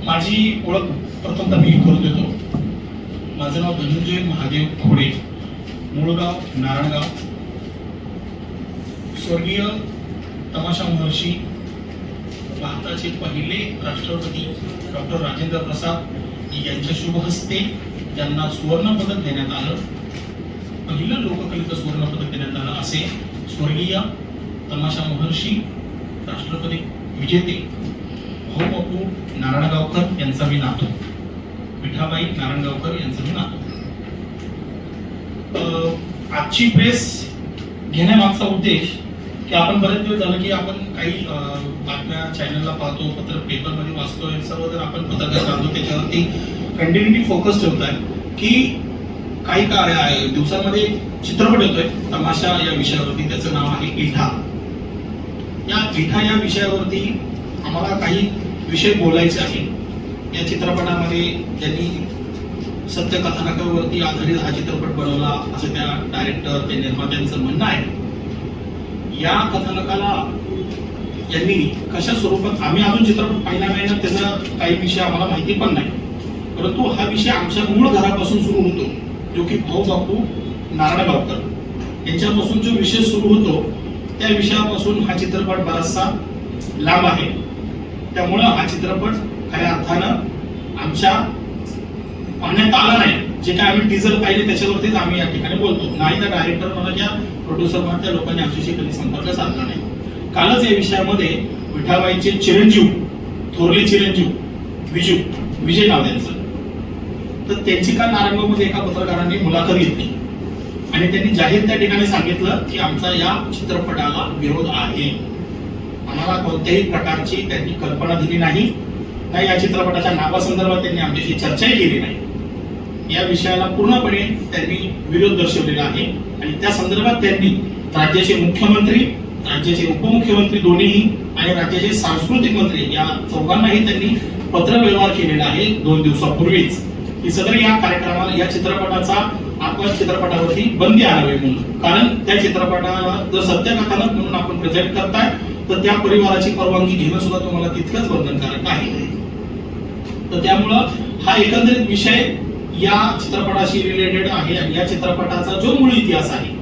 माझी ओळख प्रथमतः मी करून देतो. माझं नाव धनंजय महादेव खोडे, मूळगाव नारायणगाव. स्वर्गीय तमाशा महर्षी, भारताचे पहिले राष्ट्रपती डॉक्टर राजेंद्र प्रसाद यांच्या शुभ हस्ते ज्यांना सुवर्ण पदक देण्यात आलं, पहिलं लोककलेचं सुवर्ण पदक देण्यात आलं, असे स्वर्गीय तमाशा महर्षी, राष्ट्रपती विजेते भाऊ बापू नारायणगावकर यांचा मी नातो, विठाबाई नारायणगावकर यांचा मी नातो. आजची प्रेस घेण्यामागचा उद्देश की आपण बरेच दिवस झालं की आपण काही बातम्या चॅनलला पाहतो, पत्र पेपरमध्ये वाचतोय, सर्व जर आपण पत्रकार काढतो त्याच्यावरती कंटिन्युटी फोकस ठेवताय की काही दिवसांमध्ये चित्रपट येतोय तमाशा या विषयावरती, त्याचं नाव आहे इठा. या इठा या विषयावरती आम्हाला काही विषय बोलायचे आहे. या चित्रपटामध्ये त्यांनी सत्यकथानकावरती आधारित हा चित्रपट बनवला असं त्या डायरेक्टर, त्या निर्मात्यांचं म्हणणं आहे. या कथानकाला यांनी कशा स्वरूपात, आम्ही अजून चित्रपट पाहिला नाही ना, त्याचा काही विषय आम्हाला माहिती पण नाही, परंतु हा विषय आमच्या मूळ घरापासून सुरू होतो, जो की भाऊ बापू नारायणगावकर यांच्यापासून जो विषय सुरू होतो त्या विषयापासून हा चित्रपट बराचसा लांब आहे. त्यामुळं हा चित्रपट खऱ्या अर्थानं आमच्या पाहण्यात आला नाही. जे काय आम्ही टीजर पाहिले त्याच्यावरतीच आम्ही या ठिकाणी बोलतो. नाही तर डायरेक्टर म्हणा किंवा प्रोड्युसर म्हणा त्या लोकांनी आमच्याशी कधी संपर्क साधला नाही. कालच या विषयामध्ये विठाबाईंचे चिरंजीव, थोरले चिरंजीव विजय नाव त्यांचं, तर त्यांची काल नारायणगावमध्ये एका पत्रकारांनी मुलाखत घेतली आणि त्यांनी जाहीर त्या ठिकाणी सांगितलं की आमचा या चित्रपटाला विरोध आहे. आम्हाला कोणत्याही प्रकारची त्यांनी कल्पना दिली नाही, या चित्रपटाच्या नावासंदर्भात त्यांनी आमच्याशी चर्चाही केली नाही. या विषयाला पूर्णपणे त्यांनी विरोध दर्शवलेला आहे आणि त्या संदर्भात त्यांनी राज्याचे मुख्यमंत्री, राज्याचे उपमुख्यमंत्री दोन्हीही आणि राज्याचे सांस्कृतिक मंत्री या चौघांनाही त्यांनी पत्रव्यवहार केलेला आहे 2 दिवसापूर्वीच, की सदर या कार्यक्रमाला, या चित्रपटाचा आपण चित्रपटावरती बंदी आणावी म्हणून. कारण त्या चित्रपटाला जर सत्यकथानक म्हणून आपण प्रेझेंट करताय तर त्या परिवाराची परवानगी घेणं सुद्धा तुम्हाला तितकंच बंधनकारक आहे. तर त्यामुळं हा एकंदरीत विषय या चित्रपटाशी रिलेटेड आहे आणि या चित्रपटाचा जो मूळ इतिहास आहे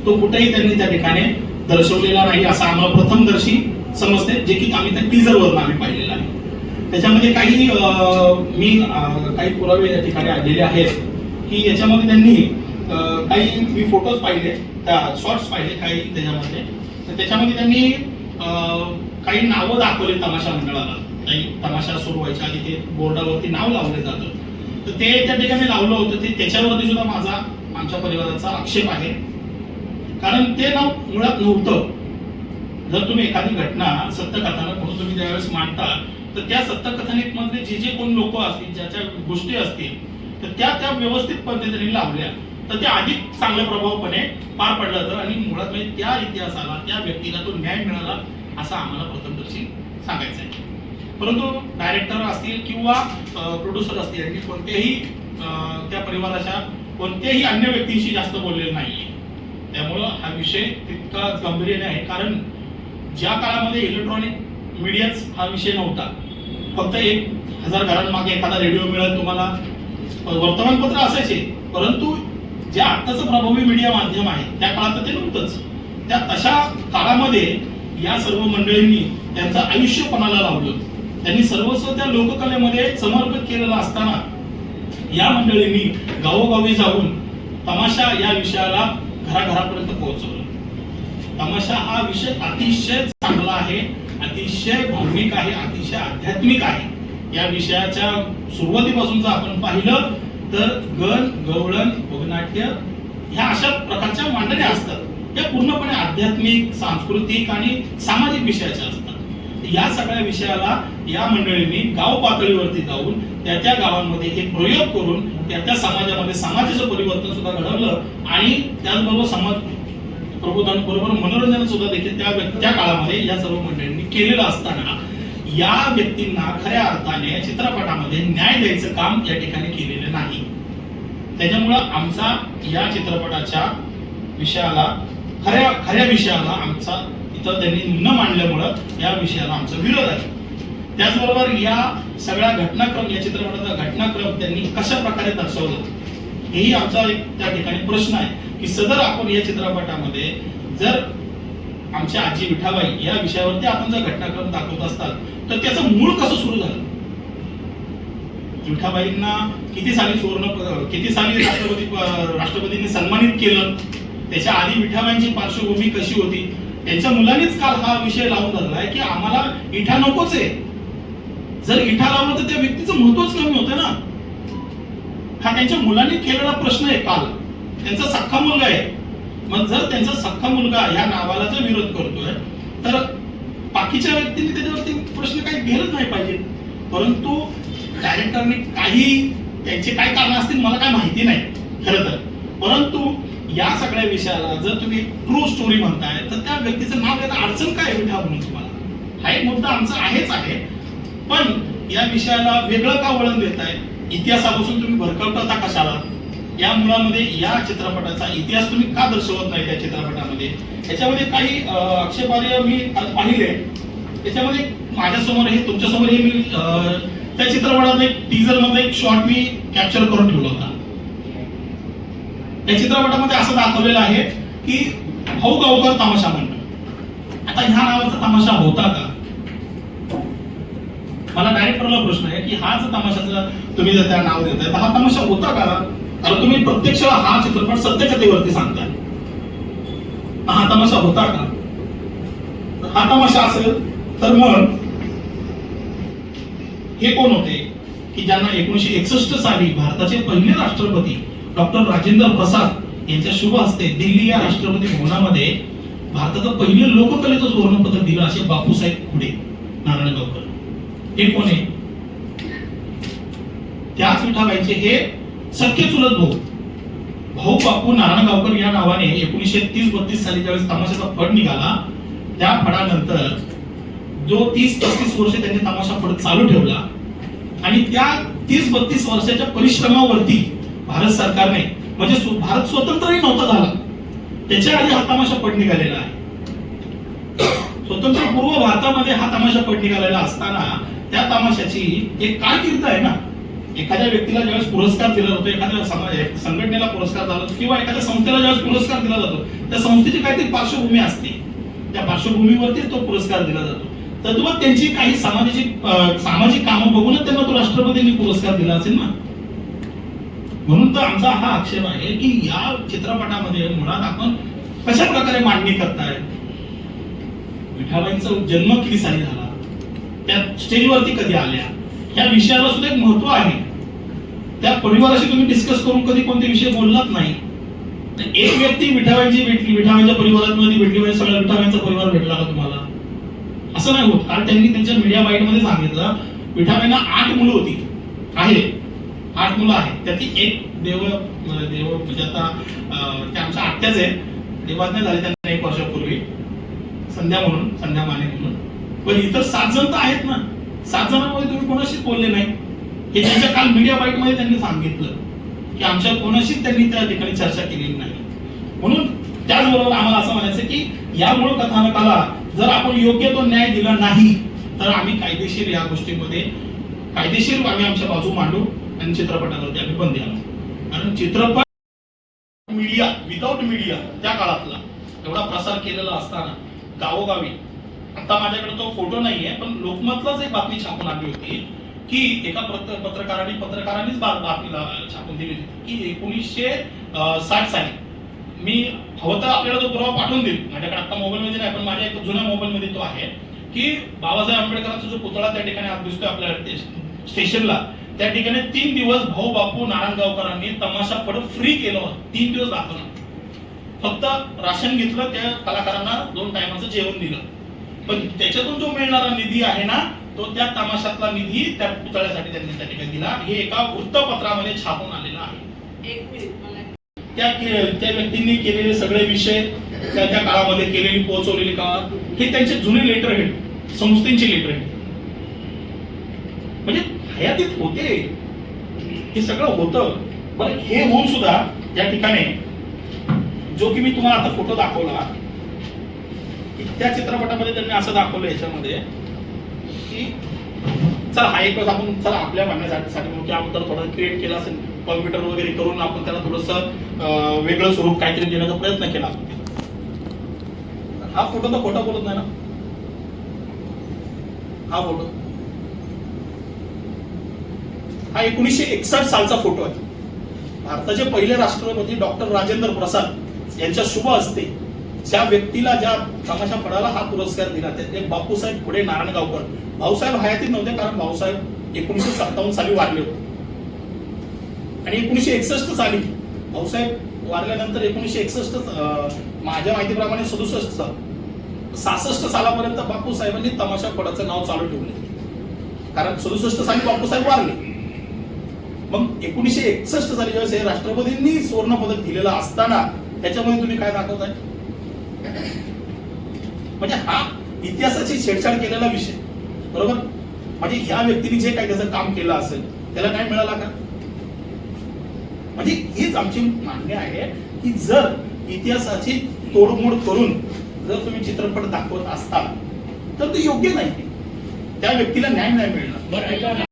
तो कुठेही त्यांनी त्या ठिकाणी दर्शवलेला नाही असं आम्हाला प्रथमदर्शी समजते, जे की आम्ही त्या टीजरवरून आम्ही पाहिलेलं आहे. त्याच्यामध्ये काही काही पुरावे या ठिकाणी आलेले आहेत की याच्यामध्ये त्यांनी काही, मी फोटोज पाहिले, त्या शॉर्ट्स पाहिले काही त्याच्यामध्ये, तर त्याच्यामध्ये त्यांनी काही नावं दाखवले तमाशा मंडळाला. काही तमाशा सुरू व्हायच्या आधी ते बोर्डावरती नाव लावले जातं, तर ते त्या ठिकाणी लावलं होतं. ते त्याच्यावरती सुद्धा माझा, आमच्या परिवाराचा आक्षेप आहे, कारण ते नाव मुळात नव्हतं. जर तुम्ही एखादी घटना सत्यकथानक म्हणून तुम्ही ज्यावेळेस मांडता तर त्या सत्यकथानक मधले जे कोण लोक असतील, ज्याच्या गोष्टी असतील, तर त्या व्यवस्थित पद्धतीने लावल्या तर ते अधिक चांगल्या प्रभावपणे पार पडलं जातं आणि मुळात म्हणजे त्या इतिहासाला, त्या व्यक्तीला तो न्याय मिळाला असं आम्हाला प्रथमदर्शी सांगायचं आहे. परंतु डायरेक्टर असतील किंवा प्रोड्युसर असतील यांनी कोणत्याही त्या परिवाराच्या कोणत्याही अन्य व्यक्तींशी जास्त बोललेलं नाहीये. त्यामुळं हा विषय तितका गंभीर आहे, कारण ज्या काळामध्ये इलेक्ट्रॉनिक मीडियाच हा विषय नव्हता, फक्त 1000 घरांमागे एखादा रेडिओ मिळत, तुम्हाला वर्तमानपत्र असायचे, परंतु जे आत्ताचं प्रभावी मीडिया माध्यम आहे त्या काळात ते नव्हतंच. त्या तशा काळामध्ये या सर्व मंडळींनी त्यांचं आयुष्य पणाला लावलं. त्यांनी सर्वस्व त्या लोककलेमध्ये समर्पित केलेलं असताना या मंडळींनी गावोगावी जाऊन तमाशा या विषयाला घराघरापर्यंत पोहोचवलं. तमाशा हा विषय अतिशय चांगला आहे, अतिशय भावनिक आहे, अतिशय आध्यात्मिक आहे. या विषयाच्या सुरुवातीपासून जर आपण पाहिलं तर गण, गवळण, भोगनाट्य ह्या अशा प्रकारच्या मांडण्या असतात. या पूर्णपणे आध्यात्मिक, सांस्कृतिक आणि सामाजिक विषयाच्या असतात. या सगळ्या विषयाला या मंडळींनी गाव पातळीवरती जाऊन त्या गावांमध्ये हे प्रयोग करून त्या समाजामध्ये समाजाचं परिवर्तन सुद्धा घडवलं आणि त्याचबरोबर समाज प्रबोधन बरोबर मनोरंजन सुद्धा देखील त्या काळामध्ये या सर्व मंडळींनी केलेलं असताना या व्यक्तींना खऱ्या अर्थाने चित्रपटामध्ये न्याय द्यायचं काम या ठिकाणी केलेलं नाही. त्याच्यामुळं आमचा या चित्रपटाच्या विषयाला, खऱ्या विषयाला आमचा इथं त्यांनी न मांडल्यामुळं या विषयाला आमचा विरोध आहे. त्याचबरोबर या सगळ्या घटनाक्रम, या चित्रपटाचा घटनाक्रम त्यांनी कशा प्रकारे दर्शवला हेही आमचा एक त्या ठिकाणी प्रश्न आहे की सदर आपण या चित्रपटामध्ये जर आमच्या आजी विठाबाई या विषयावरती आपण जर घटनाक्रम दाखवत असतात तर त्याचं मूळ कसं सुरू झालं. विठाबाईंना किती साली राष्ट्रपतींनी सन्मानित केलं, त्याच्या आधी विठाबाईंची पार्श्वभूमी कशी होती. त्यांच्या मुलांनीच काल हा विषय लावून धरलाय की आम्हाला इठा नकोच आहे. जर इठा लावलं तर त्या व्यक्तीचं महत्वच कमी होतं ना. हा त्यांच्या मुलांनी केलेला प्रश्न आहे. काल त्यांचा सख्खा मुलगा आहे. मग जर त्यांचा सख्खा मुलगा या नावाला जर विरोध करतोय तर बाकीच्या व्यक्तींनी त्याच्यावरती प्रश्न काही घेतच नाही पाहिजे. परंतु डायरेक्टरने काही त्यांचे काय कारण असतील मला काय माहिती नाही खरं तर. परंतु या सगळ्या विषयाला जर तुम्ही ट्रू स्टोरी म्हणताय तर त्या व्यक्तीचं नाव घेता अडचण काय विठा म्हणून तुम्हाला हा एक मुद्दा आमचा आहेच आहे. पण या विषयाला वेगळं का वळण देताय. इतिहासापासून तुम्ही भरकटता कशाला. या मुलामध्ये या चित्रपटाचा इतिहास तुम्ही का दर्शवत नाही त्या चित्रपटामध्ये. याच्यामध्ये काही आक्षेपार्ह मी पाहिले. त्याच्यामध्ये माझ्यासमोर हे तुमच्यासमोर हे मी त्या चित्रपटात एक टीजर मध्ये एक शॉट मी कॅप्चर करून ठेवला होता. या चित्रपटामध्ये असं दाखवलेलं आहे की भाऊ गावकर तमाशा मंडळ. आता ह्या नावाचा तमाशा होता का. मला डायरेक्टरला प्रश्न आहे की हा जर तमाशाचा तुम्ही जर त्या नाव देताय तर हा तमाशा होता का. कारण तुम्ही प्रत्यक्ष हा चित्रपट सत्यकथेवरती सांगताय. हा तमाशा होता का. हा तमाशा असेल तर मग हे कोण होते की ज्यांना 1961 साली भारताचे पहिले राष्ट्रपती डॉक्टर राजेंद्र प्रसाद यांच्या शुभ हस्ते दिल्ली या राष्ट्रपती भवनामध्ये भारताचं पहिले लोककलेचं सुवर्णपदक दिलं असे बापूसाहेब खुडे नारायणगावकर. हे कोण आहे. त्याच विठाबाईंचे हे सख्खे चुलत भाऊ बापू नारायणगावकर या नावाने 1930-32 साली ज्यावेळेस तमाशाचा फड निघाला त्या फडानंतर जो 30-35 वर्ष त्यांनी तमाशा फड चालू ठेवला आणि त्या 30-32 वर्षाच्या परिश्रमावरती भारत सरकारने म्हणजे भारत स्वतंत्रही नव्हता झाला त्याच्या आधी हा तमाशा फड निघालेला आहे. स्वतंत्रपूर्व भारतामध्ये हा तमाशा फड निघालेला असताना त्या तमाशाची एक कारकीर्द आहे ना. एखाद्या व्यक्तीला ज्यावेळेस पुरस्कार दिला जातो, एखाद्या संघटनेला पुरस्कार दिला जातो किंवा एखाद्या संस्थेला ज्यावेळेस पुरस्कार दिला जातो त्या संस्थेची काहीतरी पार्श्वभूमी असते. त्या पार्श्वभूमीवरती तो पुरस्कार दिला जातो. तर तुम्हाला त्यांची काही सामाजिक कामं बघूनच त्यांना तो राष्ट्रपतींनी पुरस्कार दिला असेल ना. म्हणून तर आमचा हा आक्षेप आहे की या चित्रपटामध्ये मुळात आपण कशा प्रकारे मांडणी करताय. विठाबाईंचा जन्म किती साली झाला, त्या स्टेजवरती कधी आल्या, या विषयाला सुद्धा एक महत्व आहे. त्या परिवाराशी तुम्ही डिस्कस करून कधी कोणते विषय बोललाच नाही. एक व्यक्ती विठाबाईंची भेटली, विठाबाईंच्या परिवारामध्ये भेटली म्हणजे सगळ्या विठाबाईंचा परिवार भेटला का तुम्हाला. असं नाही होत. कारण त्यांनी त्यांच्या मीडिया बाईट मध्ये सांगितलं विठाबाईंना 8 मुलं होती आहे 8 मुलं आहेत. त्यातली एक देव म्हणजे आता त्या आमच्या आत्याच आहे. देवाज्ञा झाली त्यांना 1 वर्षापूर्वी संध्या माने म्हणून. पण इतर 7 जण तर आहेत ना. 7 जणांमध्ये तुम्ही कोणाशीच बोलले नाही. हे त्यांच्या काल मीडिया बाईट मध्ये त्यांनी सांगितलं की आमच्या कोणाशीच त्यांनी त्या ठिकाणी चर्चा केलेली नाही. म्हणून त्याचबरोबर आम्हाला असं म्हणायचं की या मूळ कथानकाला जर आपण योग्य तो न्याय दिला नाही तर आम्ही कायदेशीर या गोष्टीमध्ये कायदेशीर आम्ही आमच्या बाजू मांडू आणि चित्रपटावरती आम्ही बंदी आणू. कारण चित्रपट मीडिया विदाउट मीडिया त्या काळातला एवढा प्रसार केलेला असताना गावोगावी आता माझ्याकडे तो फोटो नाहीये पण लोकमतलाच एक बातमी छापून आली होती की एका पत्रकारांनीच बातमीला छापून दिली होती की 1960 साली मी हवं तर आपल्याला तो पुरावा पाठवून देईल. माझ्याकडे आता मोबाईल मध्ये नाही पण माझ्या एक जुन्या मोबाईल मध्ये तो आहे की बाबासाहेब आंबेडकरांचा जो पुतळा त्या ठिकाणी आज दिसतोय आपल्या स्टेशनला त्या ठिकाणी 3 दिवस भाऊ बापू नारायणगावकरांनी तमाशा फड फ्री केलं होतं. 3 दिवस दाखवलं. फक्त राशन घेतलं, त्या कलाकारांना 2 टायमाचं जेवण दिलं. पण त्याच्यातून जो मिळणारा निधी आहे ना तो त्या तमाशातला निधी त्या पुतळ्यासाठी त्यांनी त्या ठिकाणी दिला. हे एका वृत्तपत्रामध्ये छापून आलेलं आहे. 1 मिनिट मला त्या व्यक्तींनी केलेले सगळे विषय त्या काळामध्ये केलेली पोहोचवलेली का हे त्यांचे जुने लेटर हेड संस्थेचे लेटर हेड म्हणजे हयातीत होते. हे सगळं होतं. बरं हे होऊन सुद्धा या ठिकाणी जो की मी तुम्हाला आता फोटो दाखवला की त्या चित्रपटामध्ये त्यांनी असं दाखवलं याच्यामध्ये की चला हा एक आपण चला आपल्या म्हणण्यासाठी म्हणून की आपण थोडं क्रिएट केलं असेल कॉम्प्युटर वगैरे करून आपण त्याला थोडंसं वेगळं स्वरूप काहीतरी देण्याचा प्रयत्न केला. हा फोटो तर खोटा बोलत नाही ना. हा फोटो हा 1961 सालचा फोटो आहे. भारताचे पहिले राष्ट्रपती डॉक्टर राजेंद्र प्रसाद यांच्या शुभ हस्ते ज्या व्यक्तीला ज्या तमाशा फळाला हा पुरस्कार दिला ते बापूसाहेब पुढे नारायणगावकर. भाऊसाहेब हयातीत नव्हते कारण भाऊसाहेब 1957 साली वारले होते आणि 1961 साली भाऊसाहेब वारल्यानंतर 1961 माझ्या माहितीप्रमाणे 66 सालापर्यंत बापूसाहेबांनी तमाशा फळाचं नाव चालू ठेवले कारण 67 साली बापूसाहेब वारले. मग 1961 साली ज्यावेळेस हे राष्ट्रपतींनी सुवर्ण पदक दिलेलं असताना त्याच्यामध्ये तुम्ही काय दाखवताय म्हणजे हा इतिहासाची छेडछाड केलेला विषय बरोबर. म्हणजे या व्यक्तीने जे काही त्याचं काम केलं असेल त्याला काय मिळाला का. म्हणजे हीच आमची मान्य आहे की जर इतिहासाची तोडमोड करून जर तुम्ही चित्रपट दाखवत असताल तर ते योग्य नाही. त्या व्यक्तीला न्याय नाही मिळणार.